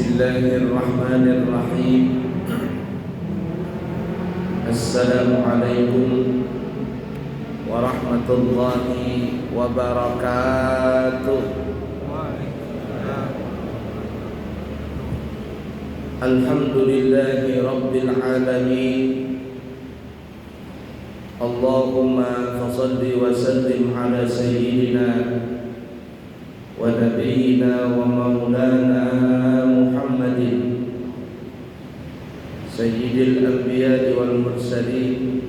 Bismillahirrahmanirrahim. Assalamualaikum warahmatullahi wabarakatuh. Alhamdulillahi rabbil alamin. Allahumma fassalli wa sallim ala sayyidina wa nabiyyina wa maulana Muhammadin sayyidil anbiya'i wal mursalin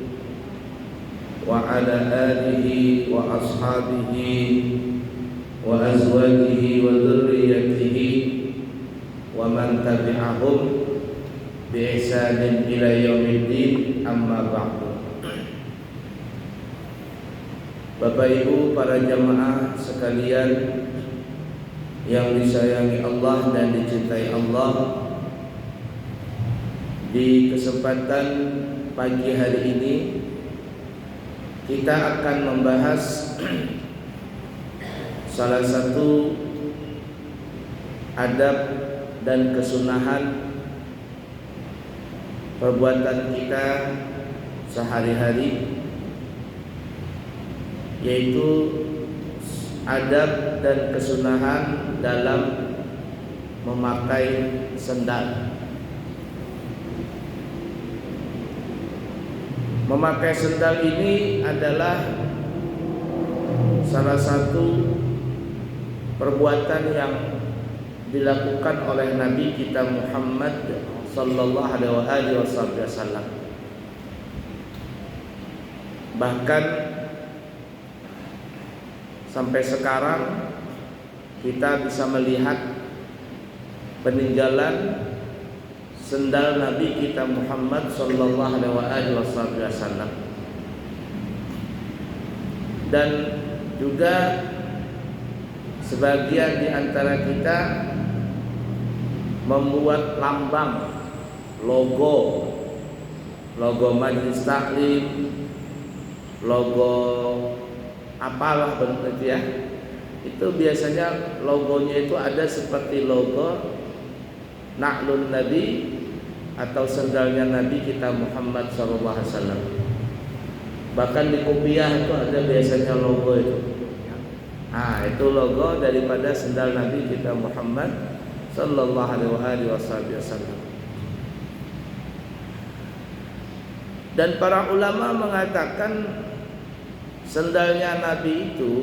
wa ala alihi wa ashabihi wa azwajihi wa dhurriyyatihi wa man tabi'ahum bi ihsanin ila yaumiddin, amma ba'du. Bapak Ibu para jamaah sekalian yang disayangi Allah dan dicintai Allah, di kesempatan pagi hari ini kita akan membahas salah satu adab dan kesunahan perbuatan kita sehari-hari, yaitu adab dan kesunahan dalam memakai sendal. Memakai sendal ini adalah salah satu perbuatan yang dilakukan oleh Nabi kita Muhammad sallallahu alaihi wasallam. Bahkan sampai sekarang kita bisa melihat peninggalan sendal Nabi kita Muhammad sallallahu alaihi wasallam. Dan juga sebagian di antara kita membuat lambang, logo majelis taklim, logo apalah bentuk itu ya. Itu biasanya logonya itu ada seperti logo Na'lun Nabi atau sendalnya Nabi kita Muhammad SAW. Bahkan di kopiah itu ada biasanya logo itu. Nah, itu logo daripada sendal Nabi kita Muhammad sallallahu alaihi wasallam. Dan para ulama mengatakan sendalnya Nabi itu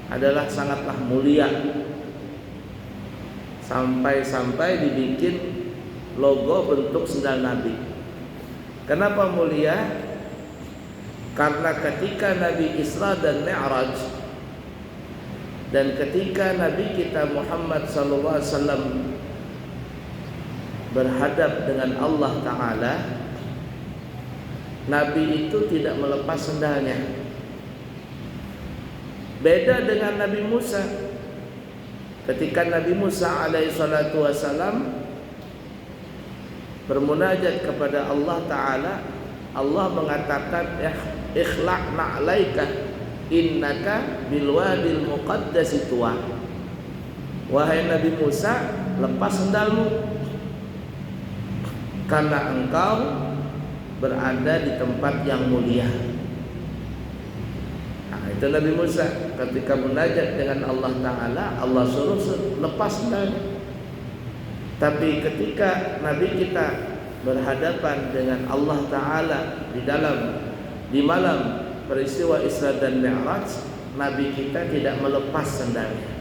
adalah sangatlah mulia, sampai dibikin logo bentuk sendal Nabi. Kenapa mulia? Karena ketika Nabi Isra dan Mi'raj, dan ketika Nabi kita Muhammad SAW berhadap dengan Allah Ta'ala, Nabi itu tidak melepas sendalnya. Beda dengan Nabi Musa. Ketika Nabi Musa alaihissalam bermunajat kepada Allah Ta'ala, Allah mengatakan, ikhlaq na'laika innaka bilwadil muqaddasi tuwa. Wahai Nabi Musa, lepas sendalmu, karena engkau berada di tempat yang mulia. Nah, itu Nabi Musa ketika munajat dengan Allah Ta'ala, Allah suruh lepas sendalnya. Tapi ketika Nabi kita berhadapan dengan Allah Ta'ala di malam peristiwa Isra dan Mi'raj, Nabi kita tidak melepas sendalnya.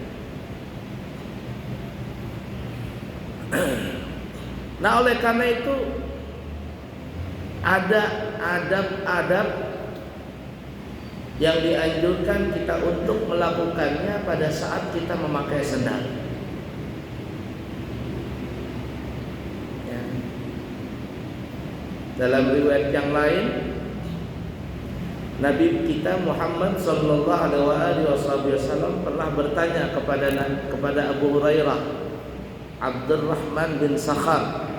Nah, oleh karena itu ada adab-adab yang dianjurkan kita untuk melakukannya pada saat kita memakai sendal. Ya. Dalam riwayat yang lain, Nabi kita Muhammad sallallahu alaihi wasallam pernah bertanya kepada Abu Hurairah, Abdurrahman bin Sakhar.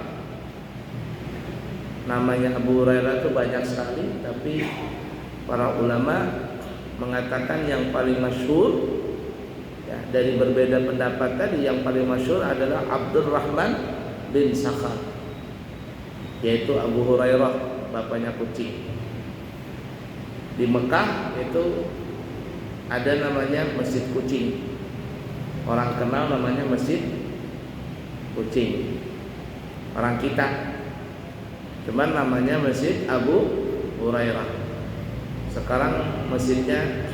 Namanya Abu Hurairah itu banyak sekali, tapi para ulama mengatakan yang paling masyhur Ya, dari berbeda pendapat tadi, yang paling masyhur adalah Abdurrahman bin Sakhar, yaitu Abu Hurairah, bapaknya kucing. Di Mekah itu ada namanya Masjid Kucing. Orang kenal namanya Masjid Kucing. Orang kita. Cuman namanya Masjid Abu Hurairah. Sekarang masjidnya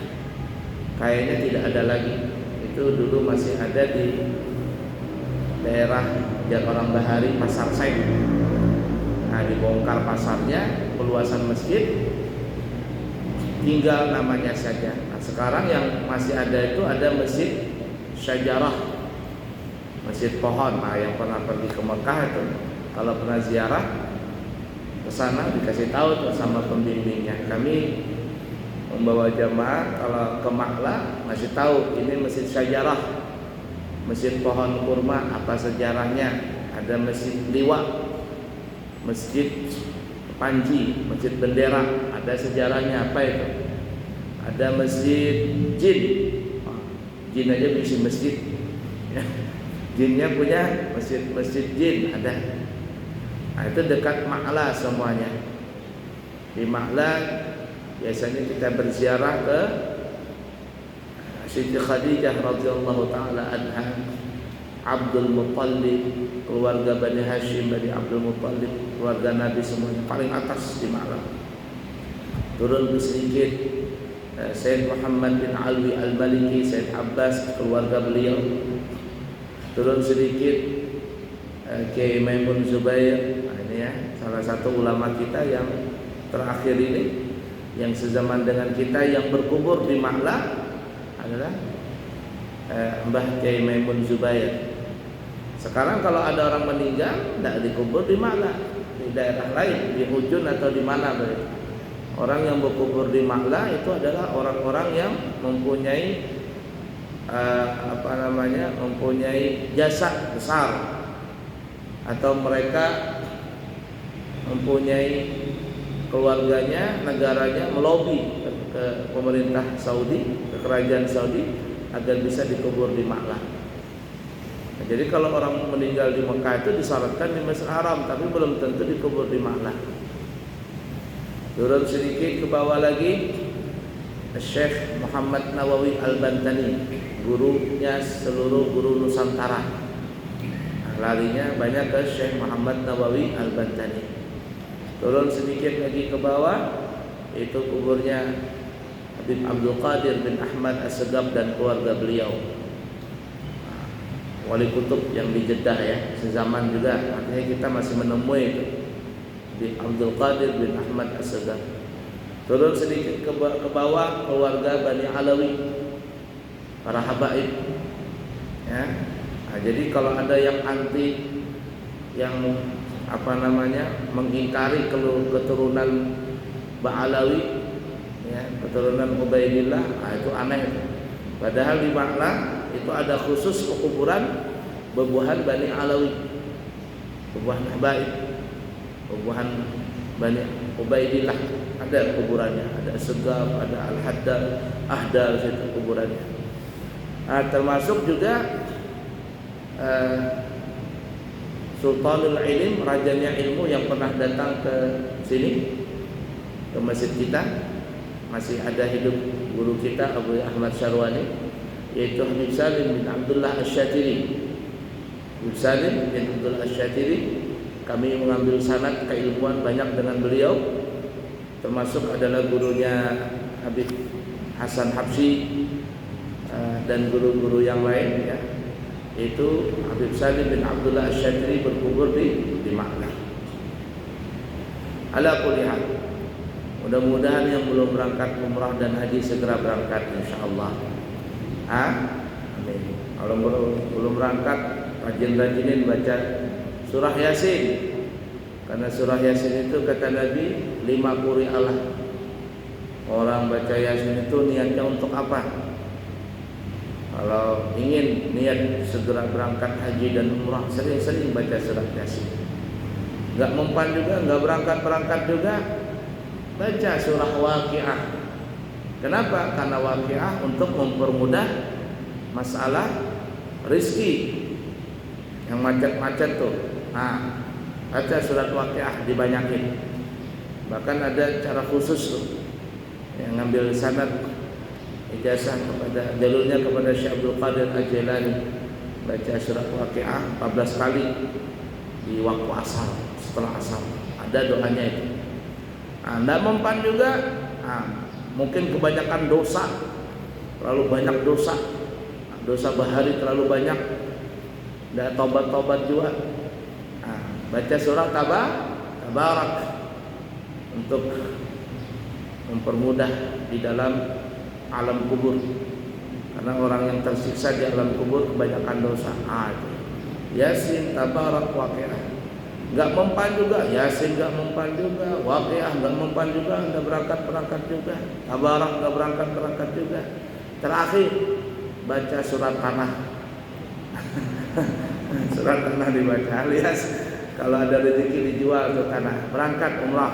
kayaknya tidak ada lagi. Itu dulu masih ada di daerah Jalan Bahari, Pasar Said. Nah, dibongkar pasarnya, peluasan masjid, tinggal namanya saja. Nah, sekarang yang masih ada itu ada Masjid Syajarah, masjid pohon. Nah, yang pernah pergi ke Mekah itu, kalau pernah ziarah ke sana dikasih tahu tuh sama pembimbingnya. Kami membawa jamaah kalau ke Makla ngasih tahu ini Masjid Syajarah, masjid pohon kurma, apa sejarahnya. Ada Masjid Liwa, Masjid Panji, Masjid Bendera, ada sejarahnya apa itu. Ada Masjid Jin, jin aja bisa masjid. Jinnya punya masjid jin ada. Nah, itu dekat Makla semuanya. Di Makla biasanya kita berziarah ke Siti Khadijah radhiyallahu taala anha, Abdul Muttalib, keluarga Bani Hashim, Bani Abdul Muttalib, keluarga Nabi semuanya paling atas di Makla. Turun sedikit Sayyid Muhammad bin Alwi Al-Maliki, Sayyid Abbas, keluarga beliau. Turun sedikit Kiai Maimun Zubair. Nah, ini ya, salah satu ulama kita yang terakhir ini, yang sezaman dengan kita, yang berkubur di Makla adalah Mbah Kiai Maimun Zubair. Sekarang kalau ada orang meninggal tidak dikubur di Makla, di daerah lain, di Hujun atau di mana begitu. Orang yang berkubur di Makla itu adalah orang-orang yang mempunyai mempunyai jasa besar, atau mereka mempunyai keluarganya, negaranya melobi ke pemerintah Saudi, ke kerajaan Saudi agar bisa dikubur di Makla. Nah, jadi kalau orang meninggal di Mekah itu disyaratkan di Masjidil Haram, tapi belum tentu dikubur di Makla. Turun sedikit ke bawah lagi, Syekh Muhammad Nawawi Al-Bantani, gurunya seluruh guru Nusantara. Nah, larinya banyak ke Syekh Muhammad Nawawi Al-Bantani. Turun sedikit lagi ke bawah, itu kuburnya Habib Abdul Qadir bin Ahmad As-Segaf dan keluarga beliau, wali kutub yang di Jeddah ya, sezaman juga. Artinya kita masih menemui itu Habib Abdul Qadir bin Ahmad As-Segaf. Turun sedikit ke bawah, keluarga Bani Alawi, para habaib ya. Nah, jadi kalau ada yang anti, yang mengingkari keturunan Ba'alawi ya, keturunan Ubaidillah, nah itu aneh itu. Padahal di Makla itu ada khusus pekuburan bebuhan Bani Alawi, bebuhan habaib, bebuhan Bani Ubaidillah, ada kuburannya, ada Segaf, ada Al-Haddad, Ahdal, itu kuburannya. Nah, termasuk juga Sultanul Ilm, rajanya ilmu yang pernah datang ke sini, ke masjid kita. Masih ada hidup guru kita Abu Ahmad Syarwani, yaitu Habib Salim bin Abdullah Asy-Syatiri. Habib Salim bin Abdullah Asy-Syatiri, kami mengambil sanad keilmuan banyak dengan beliau, termasuk adalah gurunya Habib Hasan Habsyi dan guru-guru yang lain ya. Itu Habib Salim bin Abdullah Asy-Syatiri berkubur di Makla. Ala kulli hal, mudah-mudahan yang belum berangkat umrah dan haji segera berangkat insyaallah. Amin. Kalau belum berangkat, rajin-rajinin baca surah Yasin. Karena surah Yasin itu kata Nabi 5 quri Allah. Orang baca Yasin itu niatnya untuk apa? Kalau ingin niat segera berangkat haji dan umrah, sering-sering baca surah Yasin. Enggak mempan juga, enggak berangkat juga, baca surah Waqiah. Kenapa? Karena Waqiah untuk mempermudah masalah rizki yang macet-macet tuh. Nah, baca surat Waqiah dibanyakin. Bahkan ada cara khusus tuh yang ngambil sanad ijazah kepada jalurnya kepada Syekh Abdul Qadir Al-Jailani, baca surat Waqiah 14 kali di waktu asar, setelah asar. Ada doanya itu. Anda mempan juga, mungkin kebanyakan dosa, terlalu banyak dosa bahari terlalu banyak, dan tobat juga. Baca surat Tabarak untuk mempermudah di dalam alam kubur, karena orang yang tersiksa di alam kubur kebanyakan dosa. Yasin, Tabarak, Waqiah. Enggak mempan juga, Yasin enggak mempan juga, Waqiah enggak mempan juga, enggak berangkat juga, Tabarak enggak berangkat juga. Terakhir baca surat Tanah. Surat Tanah dibaca, alias kalau ada rezeki dijual tuh tanah, berangkat umrah.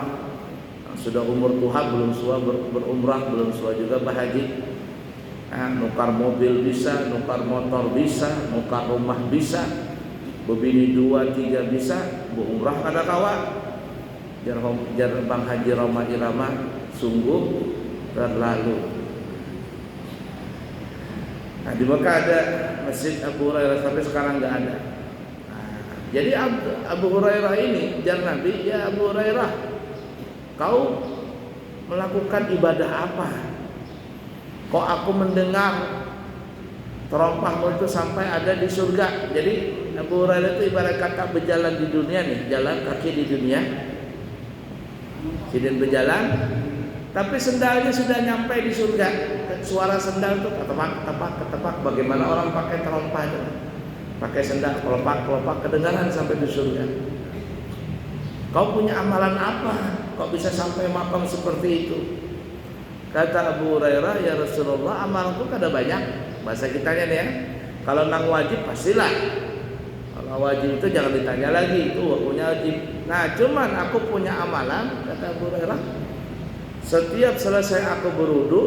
Sudah umur tuha belum sua berumrah, belum sua juga berhaji. Nukar mobil bisa, nukar motor bisa, nukar rumah bisa, bebini 2, 3 bisa, berumrah kada kawa. Jar Bang Haji Roma Irama sungguh terlalu. Di Mekah ada Masjid Abu Hurairah, sampai sekarang enggak ada. Jadi Abu Hurairah ini jar Nabi, ya Abu Hurairah, kau melakukan ibadah apa? Kok aku mendengar terompahmu itu sampai ada di surga. Jadi Abu Hurairah itu ibarat kata berjalan di dunia nih, jalan kaki di dunia, sidin berjalan, tapi sendalnya sudah nyampe di surga. Suara sendal tuh ketepak, bagaimana orang pakai terompah itu, pakai sendal kelopak kedengaran sampai di surga. Kau punya amalan apa? Kok bisa sampai makam seperti itu? Kata Abu Hurairah, ya Rasulullah, amalku kada banyak. Bahasa kitanya nih ya. Kalau nang wajib pastilah. Kalau wajib itu jangan ditanya lagi, itu punya wajib. Nah, cuman aku punya amalan, kata Abu Hurairah. Setiap selesai aku berwudu,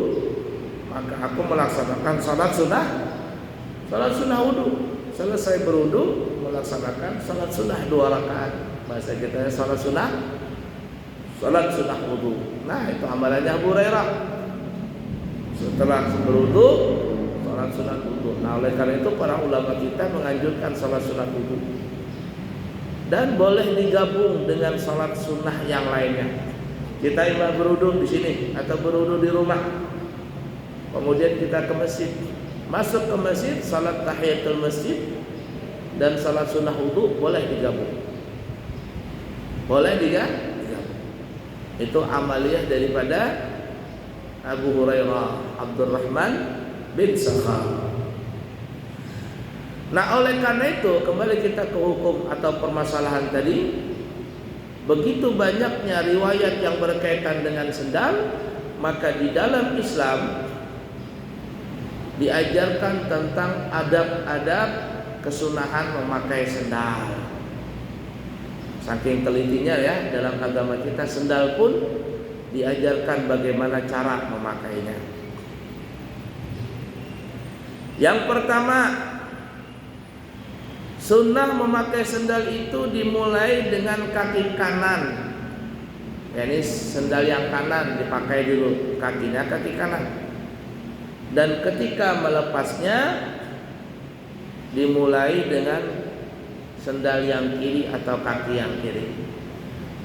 maka aku melaksanakan salat sunnah wudu. Selesai berwudu, melaksanakan salat sunnah 2 rakaat. Bahasa kita salat sunnah wudu. Nah, itu amalannya Abu Hurairah. Setelah berwudu, salat sunnah wudu. Nah, oleh karena itu para ulama kita menganjurkan salat sunnah wudu, dan boleh digabung dengan salat sunnah yang lainnya. Kita imam berwudu di sini atau berwudu di rumah, kemudian kita ke masjid, masuk ke masjid, salat tahiyatul masjid dan salat sunnah wudu boleh digabung. Boleh digabung. Itu amaliyah daripada Abu Hurairah Abdurrahman bin Sakhar. Nah, oleh karena itu kembali kita ke hukum atau permasalahan tadi. Begitu banyaknya riwayat yang berkaitan dengan sendal, maka di dalam Islam diajarkan tentang adab-adab kesunahan memakai sendal. Saking telitinya ya dalam agama kita, sendal pun diajarkan bagaimana cara memakainya. Yang pertama, sunnah memakai sendal itu dimulai dengan kaki kanan. Ya, ini sendal yang kanan dipakai dulu, kakinya kaki kanan. Dan ketika melepasnya dimulai dengan sendal yang kiri atau kaki yang kiri.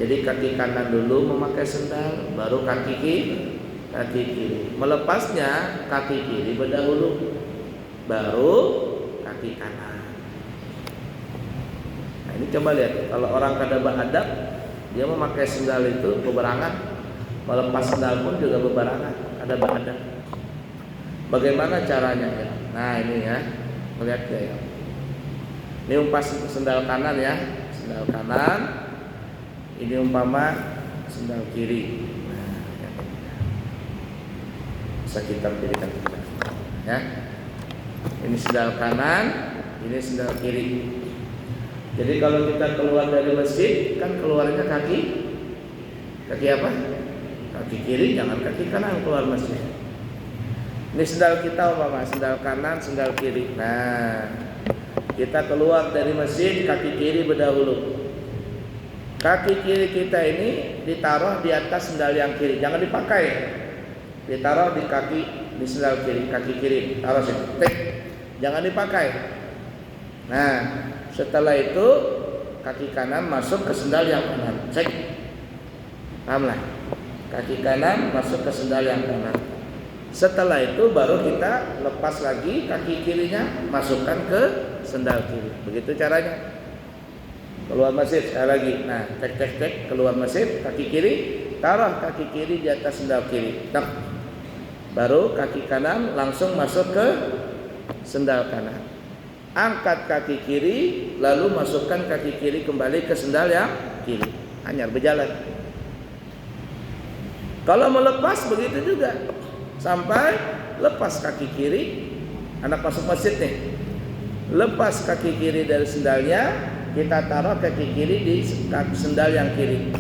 Jadi kaki kanan dulu memakai sendal, baru kaki kiri. Melepasnya kaki kiri berdahulu, baru kaki kanan. Ini coba lihat, kalau orang kada beradab, dia memakai sendal itu bebarengan, melepas sendal pun juga bebarengan, kada beradab. Bagaimana caranya ya? Nah, ini ya, lihat ya. Ini umpas sendal kanan ya, sendal kanan. Ini umpama sendal kiri. Nah, ya. Bisa kita pilihkan ya. Ini sendal kanan, ini sendal kiri. Jadi kalau kita keluar dari masjid, kan keluarnya kaki apa? Kaki kiri, jangan kaki kanan keluar masjid. Ini sendal kita umpama, sendal kanan, sendal kiri. Nah, kita keluar dari masjid, kaki kiri berdahulu. Kaki kiri kita ini ditaruh di atas sendal yang kiri, jangan dipakai. Ditaruh di kaki, di sendal kiri, kaki kiri, taruh sini. Tek. Jangan dipakai. Nah, setelah itu kaki kanan masuk ke sendal yang kanan. Cek. Pahamlah? Kaki kanan masuk ke sendal yang kanan. Setelah itu baru kita lepas lagi kaki kirinya, masukkan ke sendal kiri. Begitu caranya. Keluar masjid sekali lagi. Nah, tek keluar masjid, kaki kiri, taruh kaki kiri di atas sendal kiri. Tak. Baru kaki kanan langsung masuk ke sendal kanan. Angkat kaki kiri, lalu masukkan kaki kiri kembali ke sendal yang kiri. Hanya berjalan. Kalau melepas begitu juga. Sampai lepas kaki kiri, anak masuk masjid nih. Lepas kaki kiri dari sendalnya, kita taruh kaki kiri di sendal yang kiri.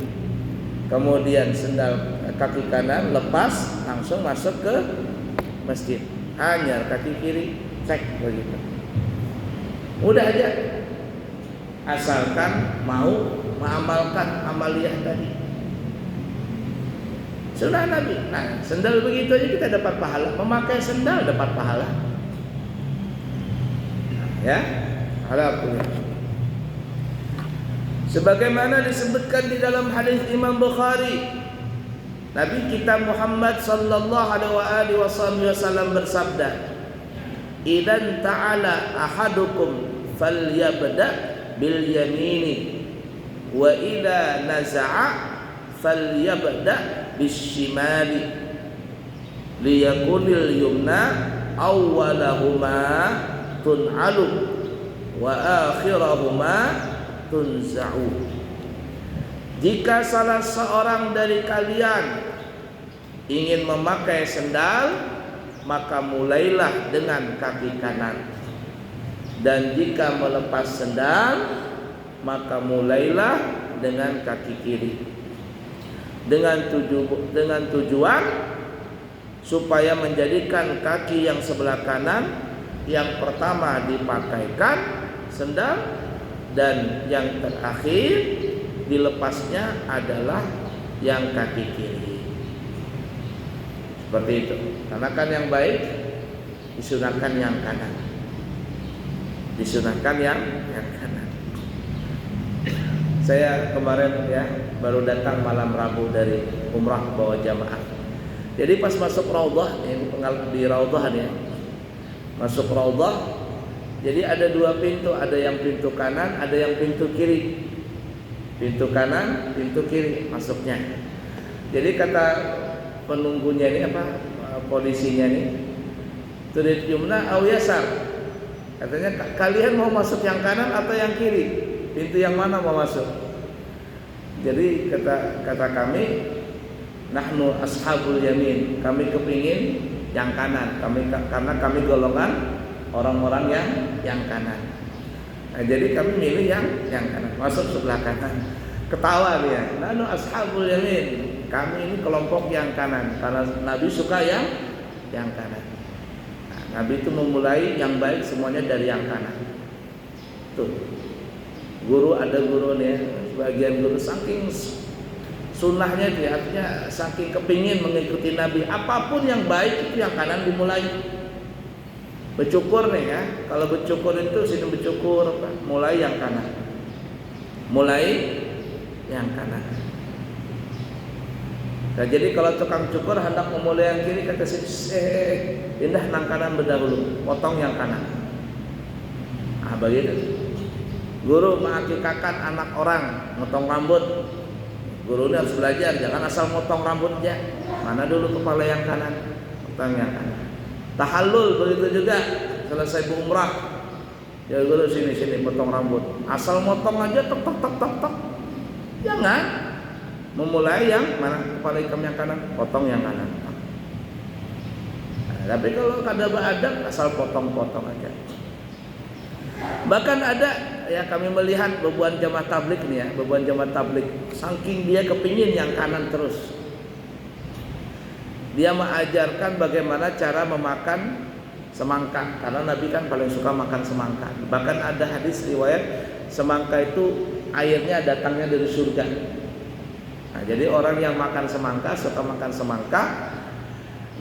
Kemudian sendal kaki kanan lepas, langsung masuk ke masjid. Hanya kaki kiri, cek begitu. Mudah aja. Asalkan mau mengamalkan amaliyah tadi. Sunnah Nabi. Nah, sendal begitu aja kita dapat pahala. Memakai sendal dapat pahala. Ya, pahala punya. Sebagaimana disebutkan di dalam hadis Imam Bukhari, Nabi kita Muhammad sallallahu alaihi wasallam bersabda, "Idan ta'ala ahadukum falyabda bil yamini wa idza naza'a falyabda bisyimali liyakunil yumna awwalahuma tun'alu wa akhirahuma tunza'u." Jika salah seorang dari kalian ingin memakai sendal, maka mulailah dengan kaki kanan. Dan jika melepas sendal, maka mulailah dengan kaki kiri. Dengan tujuan supaya menjadikan kaki yang sebelah kanan yang pertama dipakaikan sendal, dan yang terakhir dilepasnya adalah yang kaki kiri. Seperti itu. Karena kan yang baik disunahkan yang kanan. Disunahkan yang kanan. Saya kemarin baru datang malam Rabu dari umrah bawa jamaah. Jadi pas masuk raudhah, ini di raudhah ya. Masuk raudhah, jadi ada dua pintu, ada yang pintu kanan, ada yang pintu kiri. Pintu kanan, pintu kiri masuknya. Jadi kata penunggunya ini polisinya ini, turid yumna aw yasar. Katanya kalian mau masuk yang kanan atau yang kiri? Pintu yang mana mau masuk? Jadi kata kami, nahnu ashabul yamin, kami kepingin yang kanan, karena kami golongan orang-orang yang kanan. Nah, jadi kami milih yang kanan, masuk sebelah kanan. Ketawa dia, nahnu ashabul yamin, kami ini kelompok yang kanan, karena Nabi suka yang kanan. Nah, Nabi itu memulai yang baik semuanya dari yang kanan. Tuh. Guru ada guru nih, sebagian guru saking sunnahnya dia, artinya saking kepingin mengikuti Nabi, apapun yang baik itu yang kanan dimulai. Bercukur nih ya, kalau bercukur itu sini bercukur, mulai yang kanan, mulai yang kanan. Nah, jadi kalau tukang cukur hendak memulai yang kiri, kata sini, pindah nang kanan berdahulu, potong yang kanan. Ah begitu. Guru mengakikakan anak orang, motong rambut. Guru ini harus belajar, jangan asal motong rambutnya. Mana dulu kepala yang kanan, potong yang kanan. Tahallul begitu juga, selesai umrah. Ya guru sini potong rambut. Asal motong aja tok. Jangan. Memulai yang mana kepala ikam yang kanan, potong yang kanan. Nah, tapi kalau kada beradab asal potong-potong aja. Bahkan ada ya, kami melihat bebuan jamaah tabligh nih ya, bebuan jamaah tabligh, saking dia kepingin yang kanan terus. Dia mengajarkan bagaimana cara memakan semangka, karena Nabi kan paling suka makan semangka. Bahkan ada hadis riwayat semangka itu airnya datangnya dari surga. Nah, jadi orang yang makan semangka, suka makan semangka,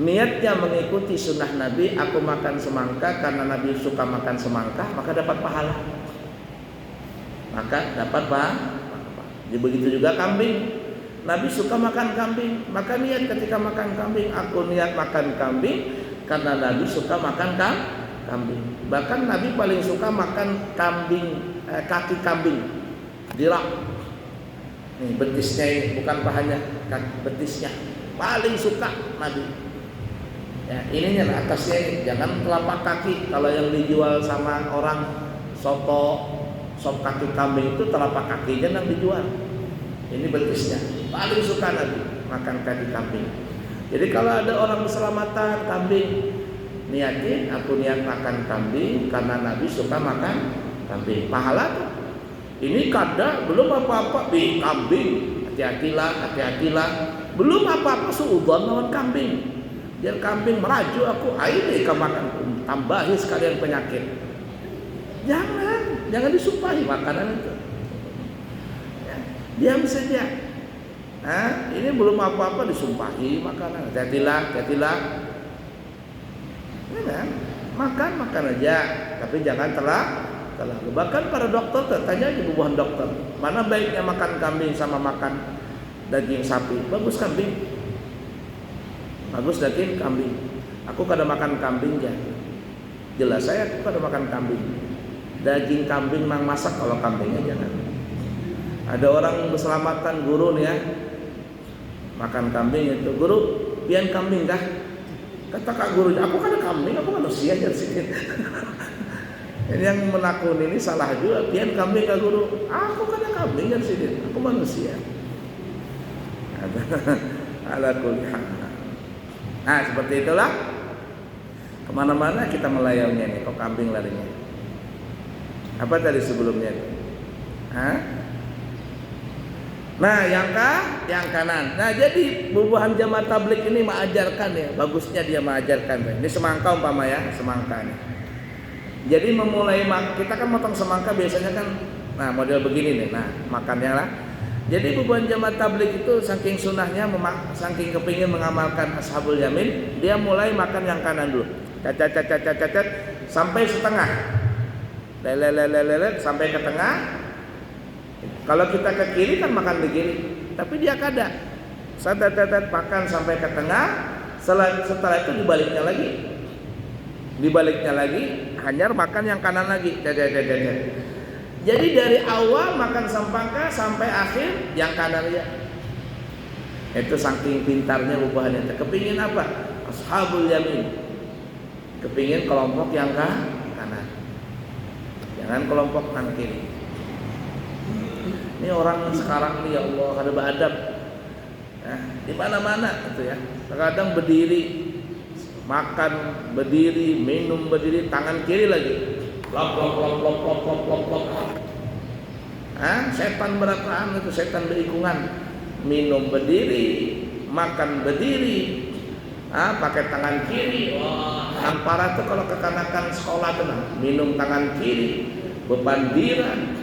niatnya mengikuti sunnah Nabi. Aku makan semangka karena Nabi suka makan semangka, maka dapat pahala. Maka dapat pahala. Begitu juga kambing. Nabi suka makan kambing, maka niat ketika makan kambing, aku niat makan kambing karena Nabi suka makan kambing. Bahkan Nabi paling suka makan kambing, kaki kambing, dirak. Nih betisnya ini, bukan pahanya, betisnya. Paling suka Nabi. Ya, ininya atasnya ini, jangan telapak kaki. Kalau yang dijual sama orang sop kaki kambing itu telapak kakinya yang dijual. Ini betisnya. Paling suka Nabi makan kaki kambing. Jadi kalau ada orang keselamatan kambing, niatin aku niat makan kambing karena Nabi suka makan kambing. Pahala tuh. Ini kada belum apa-apa di kambing. Hati-hatilah. Belum apa-apa suudzon lawan kambing. Biar kambing meraju aku, ayo kamu makan, tambahi sekalian penyakit. Jangan disumpahi makanan itu. Ya, diam saja. Nah, ini belum apa-apa disumpahi makanan. Hati-hatilah. Ya, makan aja, tapi jangan terlalu. Bahkan para dokter tanya di bubuhan dokter, mana baiknya makan kambing sama makan daging sapi? Bagus kambing. Bagus daging kambing. Aku kada makan kambing ya. Jelas saya aku kada makan kambing. Daging kambing mang masak, kalau kambingnya jangan. Ada orang berselamatan guru nih ya, makan kambing itu. Guru, pian kambing kah? Kata kak guru, aku kan kambing, aku manusia jadi sedikit. Ini yang menakuni ini salah juga. Pian kambing kak guru, aku kan kambing jadi sedikit, aku manusia. Ala kulli hal. Nah seperti itulah. Kemana-mana kita melayangnya nih, kok kambing larinya. Apa tadi sebelumnya? Hah? Nah yang kanan. Nah jadi bubuhan jamaah tablik ini mengajarkan ya, bagusnya dia mengajarkan. Ini semangka umpama ya, semangka nih. Jadi memulai kita kan motong semangka biasanya kan, nah model begini nih, nah makannya lah. Jadi bubuhan jamaah tablik itu saking sunahnya, saking kepingin mengamalkan ashabul yamin, dia mulai makan yang kanan dulu, cacat sampai setengah, lelet sampai ke tengah. Kalau kita ke kiri kan makan ke kiri, tapi dia kada, makan sampai ke tengah. Setelah itu dibaliknya lagi, hanya makan yang kanan lagi. Jadi dari awal makan semangka sampai akhir yang kanan ya. Itu saking pintarnya bubuhannya. Kepingin apa? Ashabul yamin. Kepingin kelompok yang kanan. Jangan kelompok kanan kiri. Ini orang sekarang nih ya Allah kada beradab. Nah, di mana-mana gitu ya. Terkadang berdiri makan berdiri, minum berdiri, tangan kiri lagi. Lop. Setan berapaan itu, setan berikungan. Minum berdiri, makan berdiri, pakai tangan kiri. Yang parah tuh kalau kekanakan sekolah tuh, minum tangan kiri, bebandiran,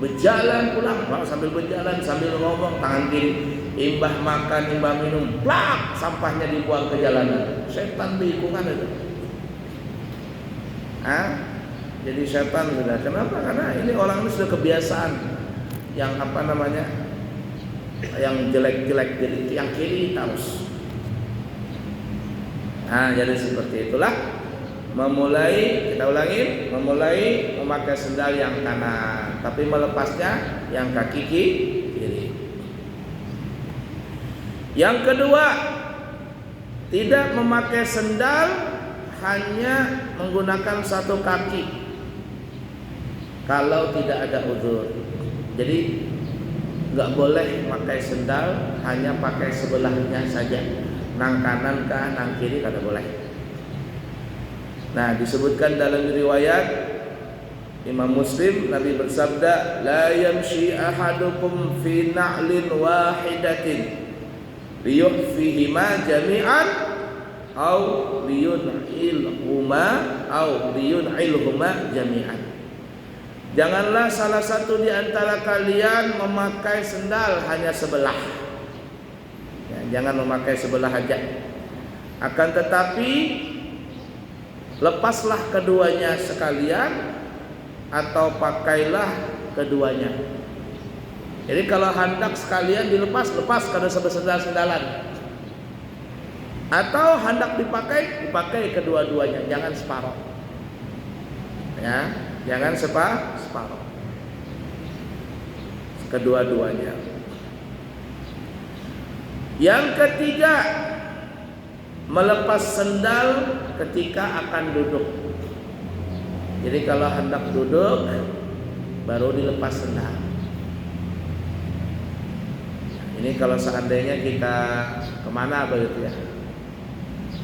berjalan pulang, sambil berjalan sambil ngomong tangan kiri, imbah makan, imbah minum, plak, sampahnya dibuang ke jalanan. Setan berikungan itu. Jadi setan sudah. Kenapa? Karena ini orang ini sudah kebiasaan yang yang jelek-jelek, jadi yang kiri terus. Jadi seperti itulah. Kita ulangi, memulai memakai sendal yang kanan, tapi melepasnya yang kaki kiri. Yang kedua, tidak memakai sendal, hanya menggunakan satu kaki kalau tidak ada uzur. Jadi nggak boleh pakai sendal, hanya pakai sebelahnya saja, nang kanan kah, nang kiri kada boleh. Nah disebutkan dalam riwayat Imam Muslim, Nabi bersabda, la yamshi ahadukum fi na'lin wahidatin liyuhfihima jami'an au liyun'ilhuma jami'an. Janganlah salah satu di antara kalian memakai sendal hanya sebelah. Ya, jangan memakai sebelah aja. Akan tetapi lepaslah keduanya sekalian atau pakailah keduanya. Jadi kalau hendak sekalian lepas karena sendal-sendalan. Atau hendak dipakai kedua-duanya, jangan separuh. Ya, jangan separuh. Kedua-duanya. Yang ketiga, melepas sendal ketika akan duduk. Jadi kalau hendak duduk baru dilepas sendal. Ini kalau seandainya kita kemana begitu ya,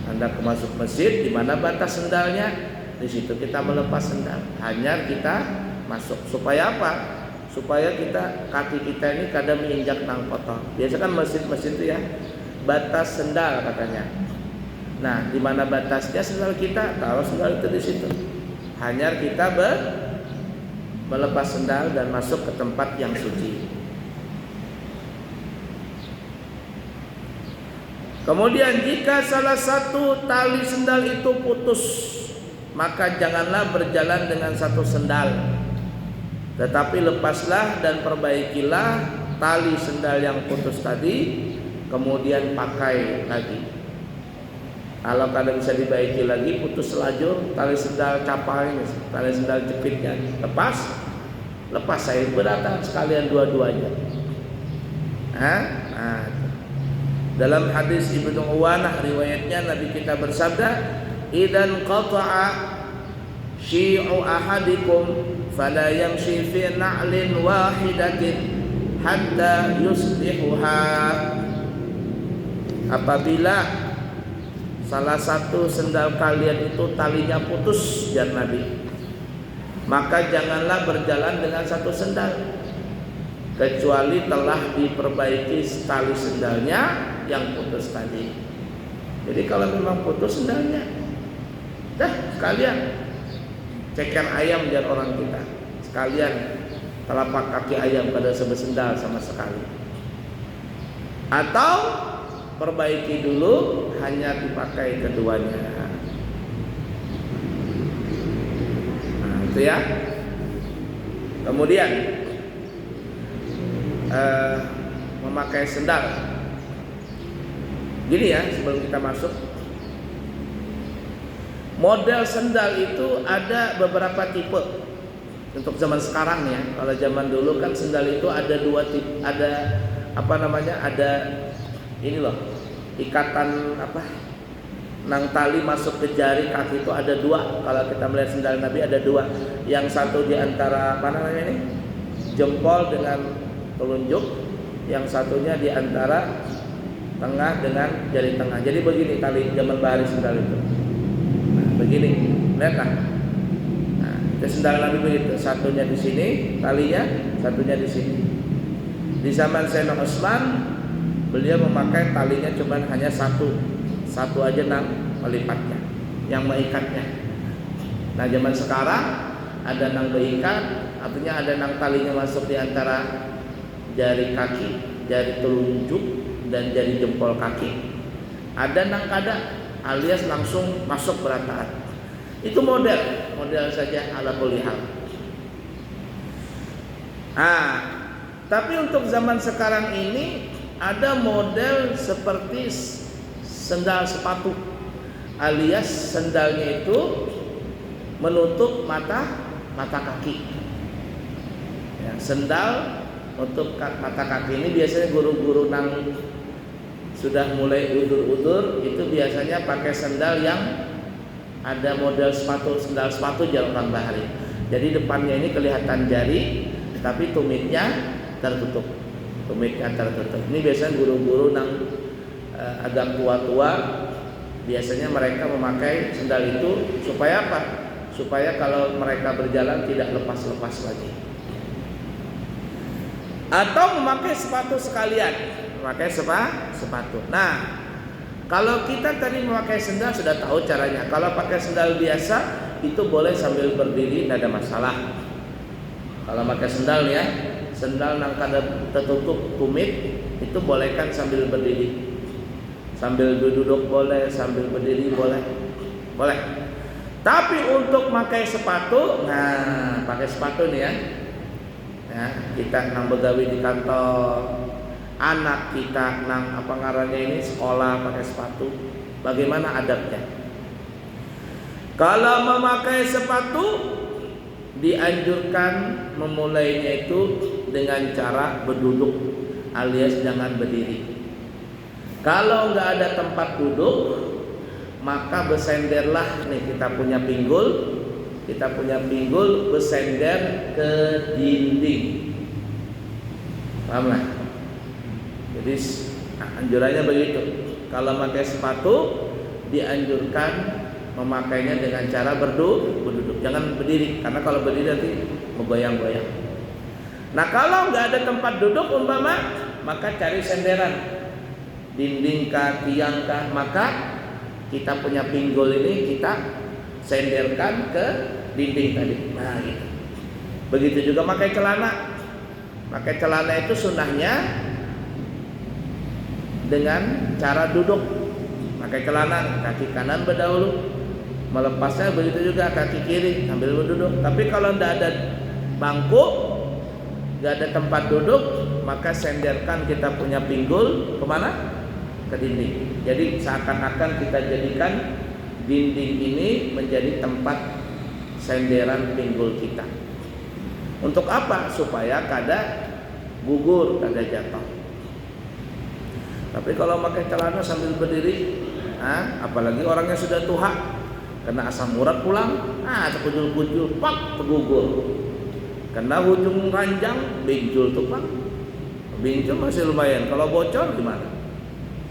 hendak masuk masjid, di mana batas sendalnya, di situ kita melepas sendal. Hanya kita masuk. Supaya apa? Supaya kaki kita ini kadang menginjak nang kotor. Biasa kan masjid-masjid itu ya, batas sendal katanya. Nah, di mana batasnya sendal kita? Taruh sendal itu di situ. Hanya kita melepas sendal dan masuk ke tempat yang suci. Kemudian jika salah satu tali sendal itu putus, maka janganlah berjalan dengan satu sendal, tetapi lepaslah dan perbaikilah tali sendal yang putus tadi, kemudian pakai lagi. Kalau kada bisa dibaiki lagi, putus selajur, tali sendal capal ini, tali sendal jepitnya lepas saya berdatang sekalian dua-duanya. Dalam hadis Ibnu Uwanah riwayatnya Nabi kita bersabda, "Idan qata'a syi'u ahadikum fala yamshi fi na'lin wahidatin hatta yuslihuha." Apabila salah satu sendal kalian itu talinya putus, jar Nabi, maka janganlah berjalan dengan satu sendal kecuali telah diperbaiki tali sendalnya yang putus tadi. Jadi kalau memang putus sendalnya, dah sekalian ceker ayam jar orang kita, sekalian telapak kaki ayam pada sebesendal sama sekali. Atau perbaiki dulu, hanya dipakai keduanya. Nah, itu ya. Kemudian memakai sendal. Gini ya, sebelum kita masuk, model sendal itu ada beberapa tipe untuk zaman sekarang ya. Kalau zaman dulu kan sendal itu ada dua tipe, ada ada ini loh, ikatan nang tali masuk ke jari kaki itu ada dua. Kalau kita melihat sendal Nabi ada dua. Yang satu di antara jempol dengan telunjuk, yang satunya di antara tengah dengan jari tengah. Jadi begini tali zaman bahari sendal itu. Nah, begini, lihat lah. Nah, itu sendal Nabi begitu. Satunya di sini talinya, satunya di sini. Di zaman Sayyidina Utsman, beliau memakai talinya cuma hanya satu aja nang melipatnya, yang mengikatnya. Nah, zaman sekarang ada nang beikat, artinya ada nang talinya masuk di antara jari kaki, jari telunjuk dan jari jempol kaki. Ada nang kada alias langsung masuk berataan. Itu model saja ala kulli hal. Tapi untuk zaman sekarang ini ada model seperti sendal sepatu, alias sendalnya itu menutup mata kaki. Ya, sendal untuk mata kaki ini biasanya guru-guru nang sudah mulai udur-udur itu biasanya pakai sendal yang ada model sendal sepatu jalan bahari. Jadi depannya ini kelihatan jari, tapi tumitnya tertutup. Ini biasanya guru-guru nang agak tua-tua, biasanya mereka memakai sendal itu supaya apa? Supaya kalau mereka berjalan tidak lepas-lepas lagi. Atau memakai sepatu sekalian, memakai sepatu. Nah, Kalau kita tadi memakai sendal sudah tahu caranya. Kalau pakai sendal biasa itu boleh sambil berdiri, tidak ada masalah. Kalau pakai sendal ya, sendal nang kada tertutup tumit itu bolehkan sambil berdiri. Sambil duduk boleh, sambil berdiri boleh. Boleh. Tapi untuk pakai sepatu, nah pakai sepatu nih ya. Ya, kita nang begawi di kantor, anak kita nang apa ngarannya ini sekolah pakai sepatu, bagaimana adabnya? Kalau memakai sepatu dianjurkan memulainya itu dengan cara berduduk alias jangan berdiri. Kalau nggak ada tempat duduk, maka bersenderlah nih kita punya pinggul bersender ke dinding. Paham lah? Jadi anjurannya begitu. Kalau pakai sepatu dianjurkan memakainya dengan cara berduduk, jangan berdiri, karena kalau berdiri nanti menggoyang-goyang. Nah kalau nggak ada tempat duduk umpama, maka cari senderan, dinding kah, tiang kah, maka kita punya pinggul ini kita senderkan ke dinding tadi. Nah gitu. Begitu juga pakai celana. Pakai celana itu sunnahnya dengan cara duduk. Pakai celana kaki kanan berdahulu, melepasnya begitu juga kaki kiri sambil berduduk. Tapi kalau tidak ada bangku, tidak ada tempat duduk, maka senderkan kita punya pinggul kemana? Ke dinding. Jadi seakan-akan kita jadikan dinding ini menjadi tempat senderan pinggul kita. Untuk apa? Supaya kada gugur, kada jatuh. Tapi kalau pakai celana sambil berdiri, apalagi orangnya sudah tua, kena asam urat pulang, terkujul-kujul, pak, tergugur. Kena ujung ranjang, binjul tuh pak. Binjul masih lumayan. Kalau bocor gimana?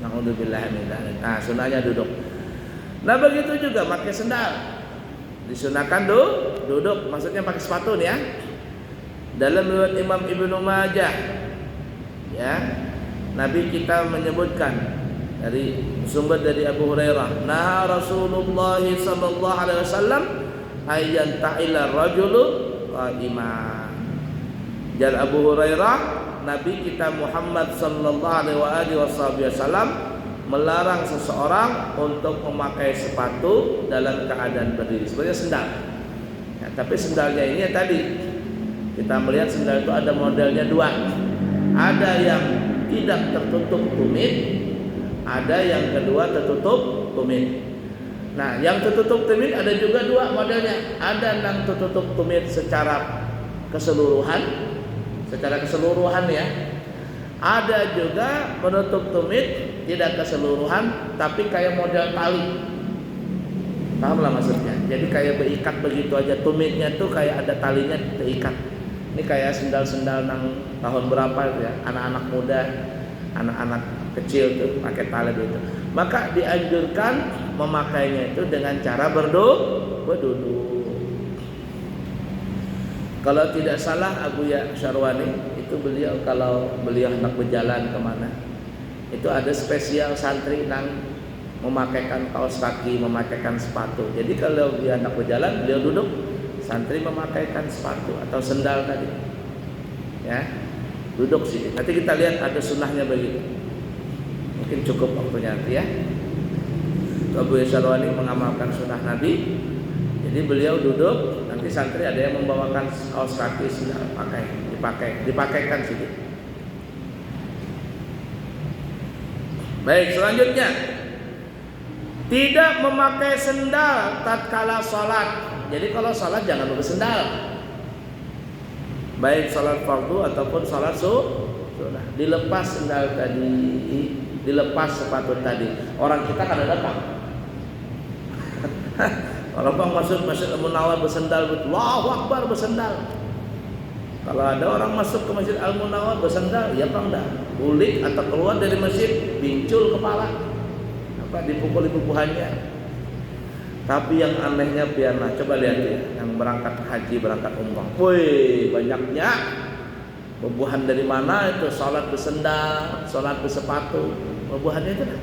Na'udzubillah min dzalik. Nah, sunahnya duduk. Nah begitu juga pakai sendal, disunahkan duduk, maksudnya pakai sepatu nih ya. Dalam riwayat Imam Ibnu Majah, ya, Nabi kita menyebutkan dari sumber dari Abu Hurairah, nah Rasulullah sallallahu alaihi wasallam ayyan ta'ila rajulu qa'ima. Dari Abu Hurairah, Nabi kita Muhammad sallallahu alaihi wasallam melarang seseorang untuk memakai sepatu dalam keadaan berdiri, sebenarnya sendal. Ya, tapi sendalnya ini ya tadi kita melihat sendal itu ada modelnya dua. Ada yang tidak tertutup tumit, ada yang kedua tertutup tumit. Nah, yang tertutup tumit ada juga dua modelnya. Ada yang tertutup tumit secara keseluruhan ya. Ada juga penutup tumit tidak keseluruhan, tapi kayak model tali. Paham lah maksudnya? Jadi kayak berikat begitu aja, tumitnya tuh kayak ada talinya terikat. Ini kayak sendal-sendal nang tahun berapa ya, anak-anak muda, anak-anak kecil tuh pakai tali gitu. Maka dianjurkan memakainya itu dengan cara berduduk. Kalau tidak salah Abuya Syarwani itu beliau kalau beliau hendak berjalan kemana, itu ada spesial santri yang memakaikan kaos kaki, memakaikan sepatu. Jadi kalau dia hendak berjalan, beliau duduk, santri memakaikan sepatu atau sendal tadi. Ya, duduk sih. Nanti kita lihat ada sunnahnya begitu. Mungkin cukup waktunya nanti ya. Abu Syarwani mengamalkan sunnah Nabi. Jadi beliau duduk, nanti santri ada yang membawakan kaos kaki sendal dipakaikan sedikit. Baik, selanjutnya tidak memakai sendal tatkala sholat. Jadi kalau sholat jangan pakai sendal, baik sholat fardu ataupun sholat sunnah. Dilepas sendal tadi, dilepas sepatu tadi. Orang kita kan datang. Kalau bang masuk Masjid Al-Munawwar bersendal, Allahu Akbar bersendal. Kalau ada orang masuk ke Masjid Al-Munawwar bersendal, ya bang dah bulik atau keluar dari masjid, bincul kepala, dipukul bubuhannya. Tapi yang anehnya biarlah, coba lihat ya, yang berangkat haji, berangkat umrah, woi banyaknya bubuhan dari mana itu, sholat bersendal, sholat bersepatu, bubuhannya itu dah.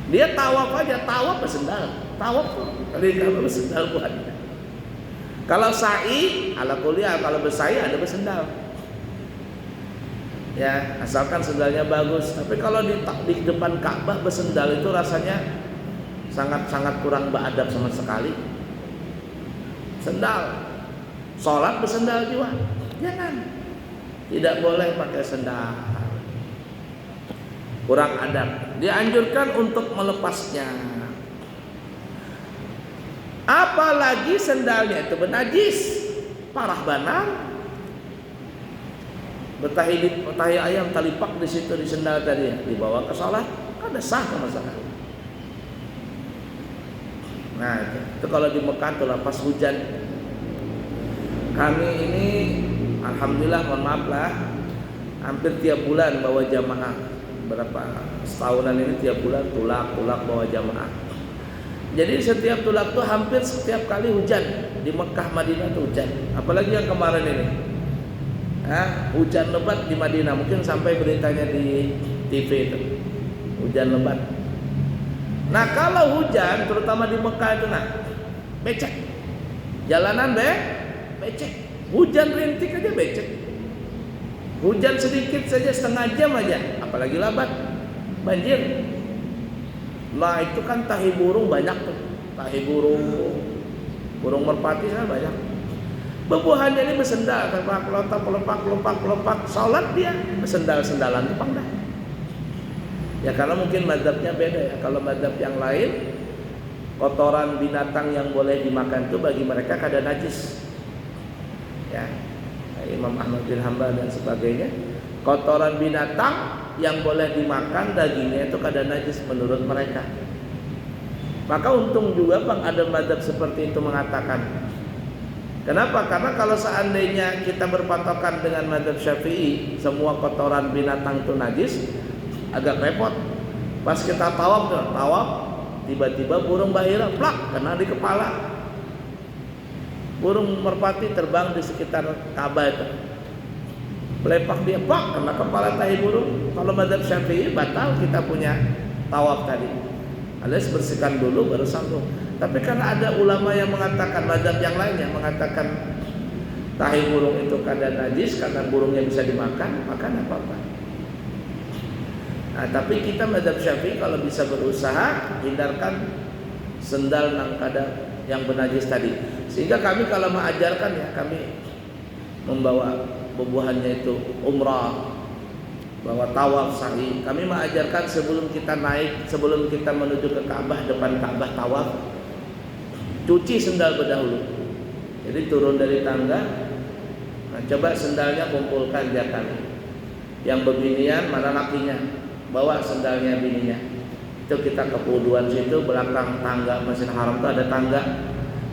Dia tawaf aja, tawaf bersendal. Tawaf tuh kali Ka'bah bersendal buat. Kalau sa'i ala kuliah, kalau bersa'i ada bersendal. Ya, asalkan sendalnya bagus. Tapi kalau di depan Ka'bah bersendal itu rasanya sangat-sangat kurang beradab sama sekali. Sendal, sholat bersendal juga, jangan. Tidak boleh pakai sendal. Kurang adab. Dianjurkan untuk melepasnya. Apalagi sendalnya itu bernajis, parah banang. Betahi ayam talipak di situ di sendal tadi, dibawa ke sholat, ada sah sama sekali. Nah, itu kalau di Mekah tuh pas hujan. Kami ini alhamdulillah, mohon maaf lah, hampir tiap bulan bawa jamaah. Berapa setahunan ini tiap bulan tulak bawa jamaah. Jadi setiap tulak tuh hampir setiap kali hujan. Di Mekah Madinah tuh hujan. Apalagi yang kemarin ini. Hujan lebat di Madinah, mungkin sampai beritanya di TV itu. Hujan lebat. Nah, kalau hujan terutama di Mekah itu becek. Jalanan becek. Hujan rintik aja becek. Hujan sedikit saja setengah jam aja, apalagi lebat, banjir. Nah, itu kan tahi burung banyak tuh. Tahi burung merpati sana banyak. Bebuahannya ini bersendal, kelopak, sholat dia bersendal-sendalan tepang dah. Ya karena mungkin mazhabnya beda ya. Kalau mazhab yang lain, kotoran binatang yang boleh dimakan itu bagi mereka kada najis. Ya, Imam Ahmad bin Hanbal dan sebagainya, kotoran binatang yang boleh dimakan dagingnya itu kada najis menurut mereka. Maka untung juga Bang ada mazhab seperti itu mengatakan. Kenapa? Karena kalau seandainya kita berpatokan dengan mazhab Syafi'i, semua kotoran binatang itu najis, agak repot. Pas kita tawaf, tiba-tiba burung bahira plak kena di kepala. Burung merpati terbang di sekitar Ka'bah itu. Pelepak dia plak kena kepala tahi burung. Kalau mazhab Syafi'i batal kita punya tawaf tadi. Alias bersihkan dulu baru sambung. Tapi karena ada ulama yang mengatakan, mazhab yang lain yang mengatakan tahi burung itu kada najis karena burungnya bisa dimakan, maka tidak apa-apa. Nah, tapi kita mazhab Syafi'i kalau bisa berusaha hindarkan sendal nang kada yang bernajis tadi. Sehingga kami kalau mengajarkan ya, kami membawa bebuahannya itu umrah, bawa tawaf sa'i. Kami mengajarkan sebelum kita naik, sebelum kita menuju ke Ka'bah, depan Ka'bah tawaf, cuci sendal berdahulu. Jadi turun dari tangga, nah coba sendalnya kumpulkan dia kami. Yang berbinian mana lakinya, bawa sendalnya bininya. Itu kita ke wuduan situ, belakang tangga Masjidil Haram itu ada tangga,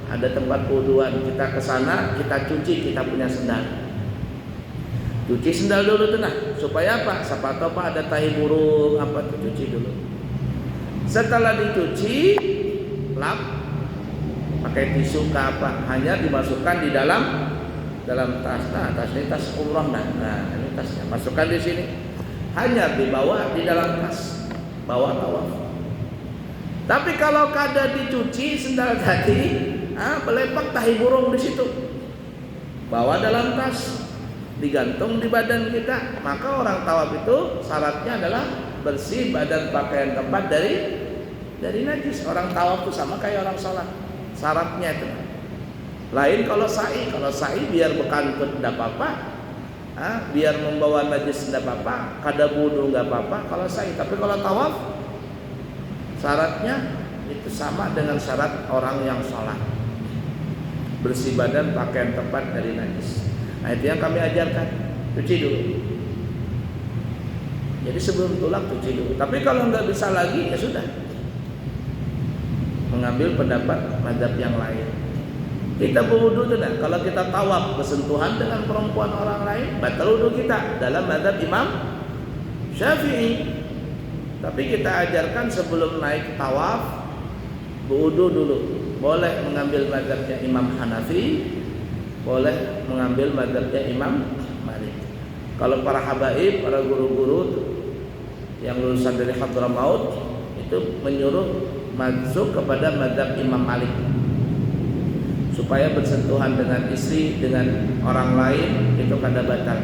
ada tempat wuduan. Kita ke sana, kita cuci kita punya sendal. Cuci sendal dulu tuh supaya apa? Siapa tahu Pak ada tahi burung apa tuh, cuci dulu. Setelah dicuci, lap, pakai tisu ke apa? Hanya dimasukkan di dalam tas. Nah, tas ini tas umroh nah ini tasnya. Masukkan di sini. Hanya dibawa di dalam tas, bawa tawaf. Tapi kalau kada dicuci sendal tadi, belepak tahi burung di situ. Bawa dalam tas, digantung di badan kita. Maka orang tawaf itu syaratnya adalah bersih badan pakaian tempat dari najis. Orang tawaf itu sama kayak orang sholat, syaratnya itu. Lain kalau sa'i biar bekantut tidak apa-apa, biar membawa najis tidak apa-apa, kada wudu nggak apa-apa kalau sa'i. Tapi kalau tawaf syaratnya itu sama dengan syarat orang yang sholat, bersih badan pakaian tempat dari najis. Nah itu yang kami ajarkan, cuci dulu. Jadi sebelum tulak cuci dulu. Tapi kalau nggak bisa lagi ya sudah, mengambil pendapat mazhab yang lain. Kita berwudu tuh kalau kita tawaf bersentuhan dengan perempuan orang lain, batal wudu kita dalam mazhab Imam Syafi'i. Tapi kita ajarkan sebelum naik tawaf berwudu dulu. Boleh mengambil mazhabnya Imam Hanafi, boleh mengambil mazhabnya Imam Malik. Kalau para habaib, para guru-guru yang lulusan dari Hadramaut itu menyuruh masuk kepada mazhab Imam Malik supaya bersentuhan dengan istri, dengan orang lain itu kada batal.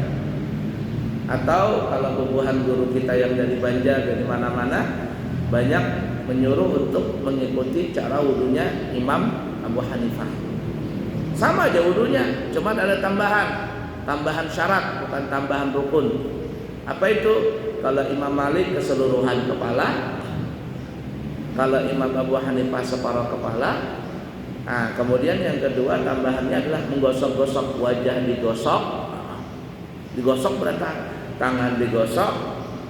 Atau kalau bubuhan guru kita yang dari Banjar, dari mana-mana, banyak menyuruh untuk mengikuti cara wudunya Imam Abu Hanifah. Sama aja wudunya, cuma ada tambahan syarat, bukan tambahan rukun. Apa itu? Kalau Imam Malik keseluruhan kepala, kalau Imam Abu Hanifah separuh kepala. Nah, kemudian yang kedua tambahannya adalah menggosok-gosok wajah, digosok berarti tangan digosok,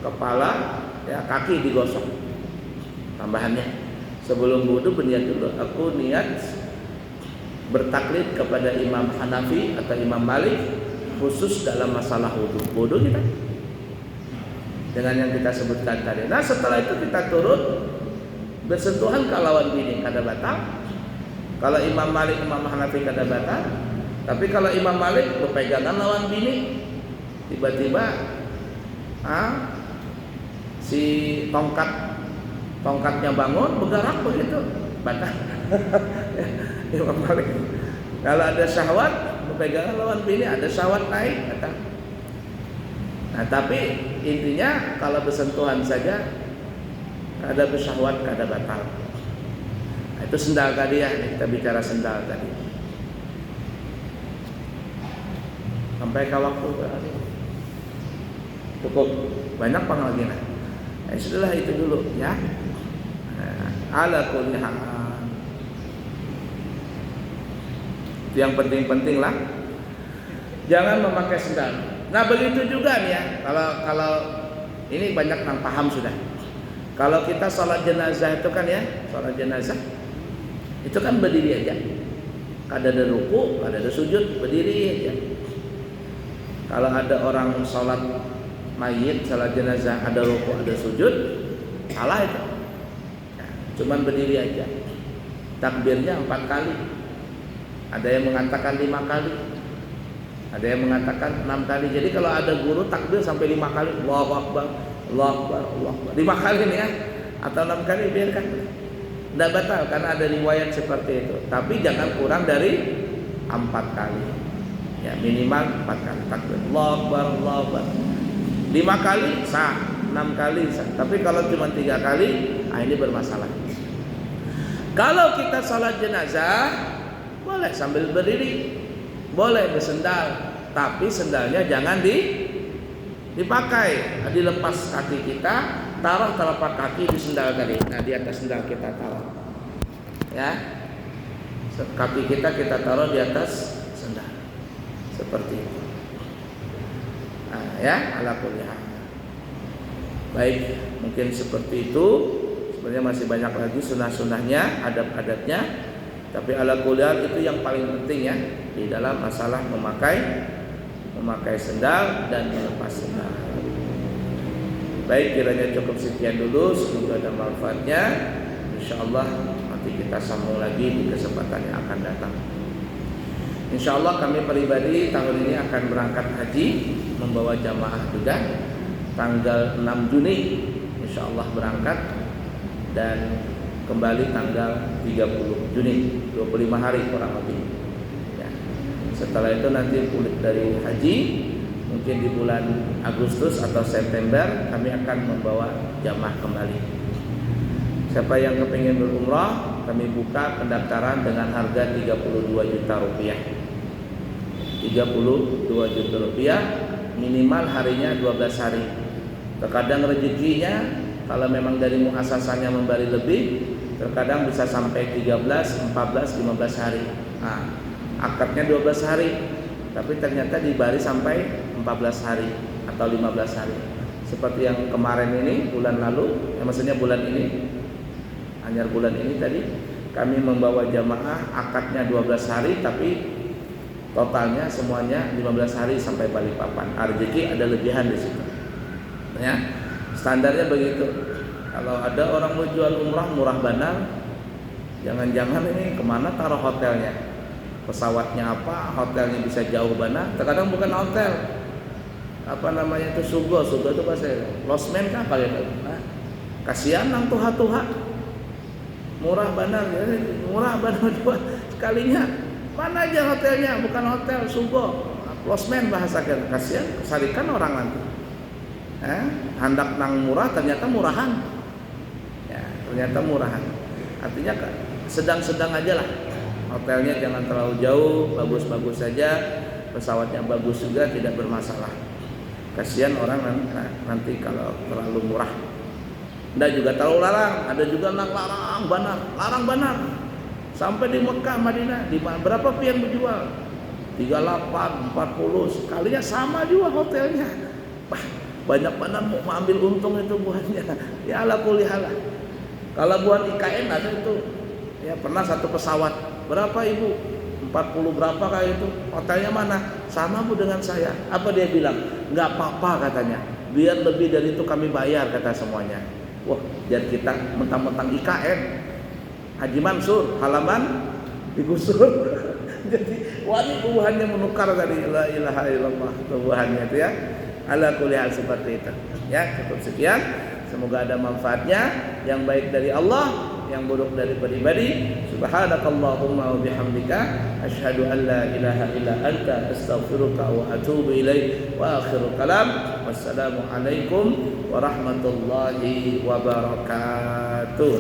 kepala, ya kaki digosok. Tambahannya sebelum wudu berniat dulu, aku niat bertaklid kepada Imam Hanafi atau Imam Malik khusus dalam masalah wudu kita dengan yang kita sebutkan tadi. Nah setelah itu kita turun bersentuhan ke lawan bini kada batal. Kalau Imam Malik, Imam Hanafi kada batal. Tapi kalau Imam Malik berpegangan lawan bini, tiba-tiba si tongkatnya bangun bergerak begitu, batal. Imam Malik. Kalau ada syahwat berpegangan lawan bini, ada syahwat naik, batal. Nah tapi intinya kalau bersentuhan saja ada bersyahwat kada batal. Nah, itu sendal tadi ya, kita bicara sendal tadi. Sampai ke waktu berarti cukup banyak lagi nah. Setelah itu dulu ya. Ala kulli hal. Yang penting-penting lah jangan memakai sendal. Nah begitu juga nih ya, kalau ini banyak yang paham sudah. Kalau kita sholat jenazah itu kan ya, sholat jenazah itu kan berdiri aja, kada ada ruku, kada ada sujud, berdiri aja. Kalau ada orang sholat mayit, sholat jenazah ada ruku, ada sujud, salah itu. Cuman berdiri aja. Takbirnya 4 kali. Ada yang mengatakan 5 kali. Ada yang mengatakan 6 kali. Jadi kalau ada guru takbir sampai 5 kali, Allahu Akbar, Allahu Akbar, Allahu Akbar. 5 kali nih ya. Atau 6 kali biarkan. Tidak batal karena ada riwayat seperti itu. Tapi jangan kurang dari 4 kali. Ya, minimal 4 kali takbir. Allahu Akbar, Allahu Akbar. 5 kali sah, 6 kali sah. Tapi kalau cuma 3 kali, ini bermasalah. Kalau kita salat jenazah boleh sambil berdiri, boleh bersendal, tapi sendalnya jangan dipakai, dilepas kaki kita, taruh telapak kaki di sendal tadi. Nah di atas sendal kita taruh, ya, kaki kita taruh di atas sendal, seperti itu. Nah, ya, ala kulli hal. Baik, mungkin seperti itu. Sebenarnya masih banyak lagi sunnah-sunnahnya, adab-adabnya. Tapi ala kulli hal itu yang paling penting ya di dalam masalah memakai sendal dan melepas sendal. Baik, kiranya cukup sekian dulu. Semoga ada manfaatnya. InsyaAllah nanti kita sambung lagi di kesempatan yang akan datang. InsyaAllah kami pribadi tahun ini akan berangkat haji, membawa jamaah juga tanggal 6 Juni InsyaAllah berangkat dan kembali tanggal 30 Juni, 25 hari kurang lebih ya. Setelah itu nanti pulih dari haji, mungkin di bulan Agustus atau September kami akan membawa jamaah kembali. Siapa yang kepingin berumrah, kami buka pendaftaran dengan harga 32 juta rupiah. 32 juta rupiah, minimal harinya 12 hari. Terkadang rezekinya kalau memang dari muasasahnya memberi lebih, terkadang bisa sampai 13, 14, 15 hari. Nah, akadnya 12 hari, tapi ternyata dibari sampai 14 hari atau 15 hari. Seperti yang kemarin ini, bulan lalu, maksudnya bulan ini, hanya bulan ini tadi, kami membawa jamaah akadnya 12 hari, tapi totalnya semuanya 15 hari sampai Balikpapan. Rezeki ada lebihan di situ. Ya, standarnya begitu. Kalau ada orang mau jual umrah murah benar, jangan-jangan ini kemana taruh hotelnya? Pesawatnya apa? Hotelnya bisa jauh benar. Terkadang bukan hotel, apa namanya itu sugo itu bahasa losmen kan apa gitu? Kasihan nang tuha-tuha. Murah benar ya, murah benar juga sekalinya. Mana aja hotelnya, bukan hotel Sugo, closement bahasa kan. Kasihan kesarikan orang nanti. Hendak nang murah ternyata murahan. Ya, ternyata murahan. Artinya sedang-sedang aja lah. Hotelnya jangan terlalu jauh, bagus-bagus saja. Pesawatnya bagus juga, tidak bermasalah. Kasihan orang nanti kalau terlalu murah. Nggak juga terlalu larang, ada juga larang banar. Sampai di Mekah, Madinah, berapa pian berjual? 38, 40, sekalinya sama juga hotelnya. Banyak banar mau ambil untung itu buahnya. Ya ala kulli hal. Kalau buat IKN ada itu, ya pernah satu pesawat, berapa ibu? 40 berapa kayak itu, hotelnya mana? Sama bu dengan saya. Apa dia bilang? Nggak apa-apa katanya, biar lebih dari itu kami bayar kata semuanya. Wah, jadi kita mentang-mentang IKN Haji Mansur halaman digusur. Jadi wani tubuhannya menukar tadi, la ilaha illallah tubuhannya itu ya. Ala kulli hal seperti itu. Ya, cukup sekian. Semoga ada manfaatnya, yang baik dari Allah, yang buruk dari pribadi. Subhanakallahumma wa bihamdika asyhadu an la ilaha illa anta astaghfiruka wa atubu ilaik. Wa akhiru kalam. Wassalamu alaikum warahmatullahi wabarakatuh.